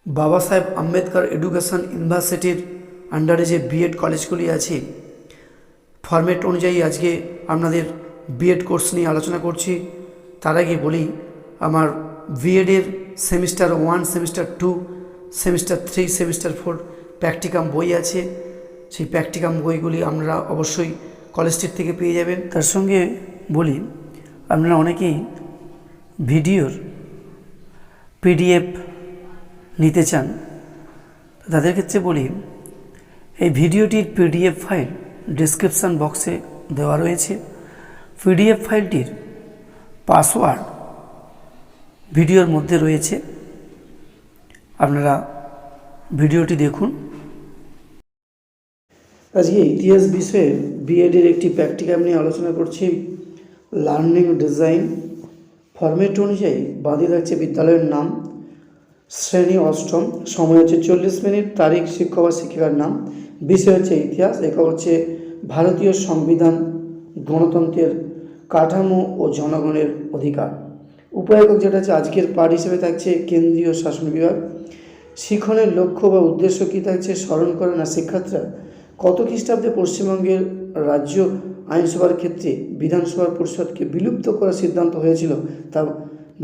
বাবা সাহেব আম্বেদকর এডুকেশন ইউনিভার্সিটির আন্ডারে যে বিএড কলেজগুলি আছে, ফরম্যাট অনুযায়ী আজকে আপনাদের বিএড কোর্স নিয়ে আলোচনা করছি। তার আগে বলি, আমার বিএডের semester 1, semester 2, semester 3, semester 4 practicum বই আছে। সেই প্র্যাকটিকাম বইগুলি আপনারা অবশ্যই কলেজটির থেকে পেয়ে যাবেন। তার সঙ্গে বলি, আপনারা অনেকেই ভিডিওর পিডিএফ নিতে চান, তাদের ক্ষেত্রে বলি, এই ভিডিওটির পিডিএফ ফাইল ডেসক্রিপশান বক্সে দেওয়া রয়েছে। পিডিএফ ফাইলটির পাসওয়ার্ড ভিডিওর মধ্যে রয়েছে, আপনারা ভিডিওটি দেখুন। আজকে ইতিহাস বিষয়ে বিএডের একটি প্র্যাকটিকাম নিয়ে আলোচনা করছি। লার্নিং ডিজাইন ফরম্যাট অনুযায়ী বাঁধিয়ে থাকছে বিদ্যালয়ের নাম, শ্রেণী অষ্টম, সময় হচ্ছে 40 মিনিট, তারিখ শিক্ষক বা শিক্ষিকার নাম, বিষয় হচ্ছে ইতিহাস, একক হচ্ছে ভারতীয় সংবিধান, গণতন্ত্রের কাঠামো ও জনগণের অধিকার। উপায়কক যেটা আছে আজকের পাঠ হিসেবে থাকছে কেন্দ্রীয় শাসন বিভাগ। শিক্ষণের লক্ষ্য বা উদ্দেশ্য কী থাকছে স্মরণ করে না শিক্ষার্থীরা কত খ্রিস্টাব্দে পশ্চিমবঙ্গের রাজ্য আইনসভার ক্ষেত্রে বিধানসভা পরিষদকে বিলুপ্ত করার সিদ্ধান্ত হয়েছিল তা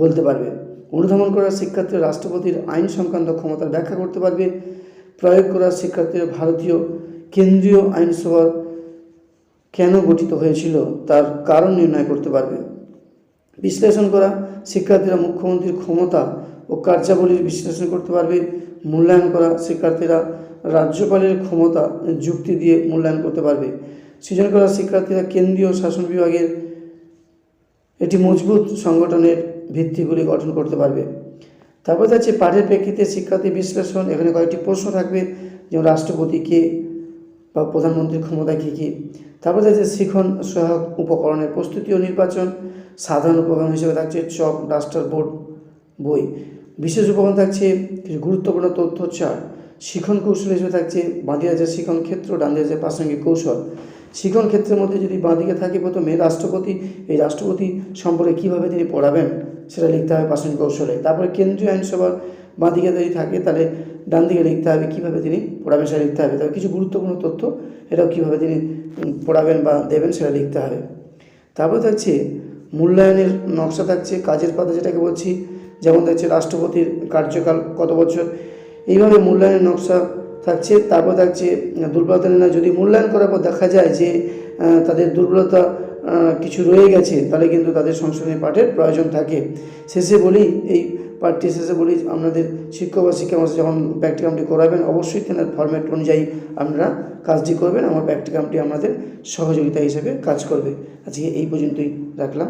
বলতে পারবে। অনুধাবন করার শিক্ষার্থীরা রাষ্ট্রপতির আইন সংক্রান্ত ক্ষমতার ব্যাখ্যা করতে পারবে। প্রয়োগ করার শিক্ষার্থীরা ভারতীয় কেন্দ্রীয় আইনসভা কেন গঠিত হয়েছিল তার কারণ নির্ণয় করতে পারবে। বিশ্লেষণ করা শিক্ষার্থীরা মুখ্যমন্ত্রীর ক্ষমতা ও কার্যাবলীর বিশ্লেষণ করতে পারবে। মূল্যায়ন করা শিক্ষার্থীরা রাজ্যপালের ক্ষমতা যুক্তি দিয়ে মূল্যায়ন করতে পারবে। সৃজন করা শিক্ষার্থীরা কেন্দ্রীয় শাসন বিভাগের একটি মজবুত সংগঠনের ভিত্তিগুলি গঠন করতে পারবে। তারপর যাচ্ছে পাঠের প্রেক্ষিতে শিক্ষার্থী বিশ্লেষণ। এখানে কয়েকটি প্রশ্ন থাকবে, যেমন রাষ্ট্রপতি কে বা প্রধানমন্ত্রীর ক্ষমতা কী কী। তারপর যাচ্ছে শিখন সহায়ক উপকরণের প্রস্তুতি ও নির্বাচন। সাধারণ উপকরণ হিসেবে থাকছে চক, ডাস্টার, বোর্ড, বই। বিশেষ উপকরণ থাকছে কিছু গুরুত্বপূর্ণ তথ্য চার্ট। শিখন কৌশল হিসেবে থাকছে বাঁদিকে আছে শিখন ক্ষেত্র, ডান দিকে আছে প্রাসঙ্গিক কৌশল। শিখন ক্ষেত্রের মধ্যে যদি বাঁদিকে থাকে প্রথমে রাষ্ট্রপতি, এই রাষ্ট্রপতি সম্পর্কে কীভাবে তিনি পড়াবেন সেটা লিখতে হবে প্রাসঙ্গিক কৌশলে। তারপরে কেন্দ্রীয় আইনসভার বাঁদিকে যদি থাকে তাহলে ডান দিকে লিখতে হবে কীভাবে তিনি পড়াবেন সেটা লিখতে হবে। তবে কিছু গুরুত্বপূর্ণ তথ্য এটাও কীভাবে তিনি পড়াবেন বা দেবেন সেটা লিখতে হবে। তারপর থাকছে মূল্যায়নের নকশা থাকছে, কাজের পাতা যেটাকে বলছি, যেমন থাকছে রাষ্ট্রপতির কার্যকাল কত বছর, এইভাবে মূল্যায়নের নকশা থাকছে। তারপর থাকছে দুর্বলতা নির্ণয়। যদি মূল্যায়ন করার পর দেখা যায় যে তাদের দুর্বলতা কিছু রয়ে গেছে তাহলে কিন্তু তাদের সংশোধনী পাঠের প্রয়োজন থাকে। শেষে বলি, এই পাঠটি শেষে বলি, আপনাদের শিক্ষক বা শিক্ষামাস্টার যখন প্র্যাকটিকামটি করাবেন অবশ্যই তেনার ফরম্যাট অনুযায়ী আপনারা কাজটি করবেন। আমার প্র্যাকটিকামটি আপনাদের সহযোগিতা হিসেবে কাজ করবে। আজকে এই পর্যন্তই রাখলাম।